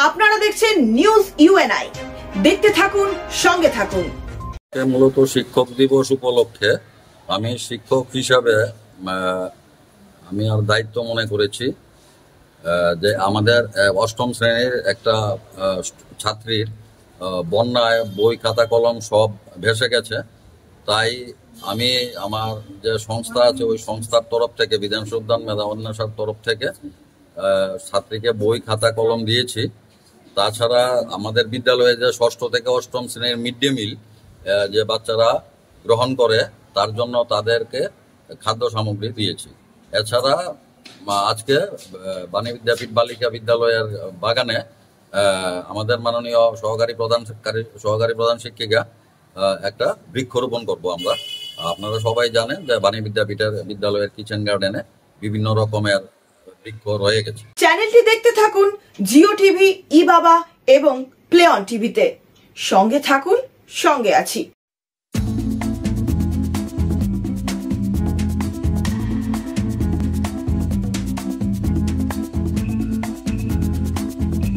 আপনারা দেখছেন news UNI. দেখতে থাকুন, সঙ্গে থাকুন। মূলত শিক্ষক দিবস উপলক্ষে আমি শিক্ষক হিসাবে আমি আর দায়িত্ব মনে করেছি যে আমাদের অষ্টম শ্রেণীর একটা ছাত্রীর বন্যায় বই খাতা কলম সব ভেসে গেছে। তাই আমি আমার যে সংস্থা আছে ওই সংস্থার তরফ থেকে বিধানসভা উদ্যান মেধাবন্যাসার তরফ থেকে ছাত্রীকে বই খাতা কলম দিয়েছি। তাছাড়া আমাদের বিদ্যালয়ে যে ষষ্ঠ থেকে অষ্টম শ্রেণীর মিড ডে মিল যে বাচ্চারা গ্রহণ করে তার জন্য তাদেরকে খাদ্য সামগ্রী দিয়েছি। এছাড়া আজকে বাণী বিদ্যাপীঠ বালিকা বিদ্যালয়ের বাগানে আমাদের মাননীয় সহকারী প্রধান শিক্ষিকা একটা বৃক্ষরোপণ করব আমরা। আপনারা সবাই জানেন যে বাণী বিদ্যালয়ের কিচেন গার্ডেনে বিভিন্ন রকমের বৃক্ষ রয়ে গেছে। চ্যানেলটি দেখতে থাকুন জিও টিভি, ই বাবা এবং প্লে অন টিভিতে। সঙ্গে থাকুন, সঙ্গে আছি।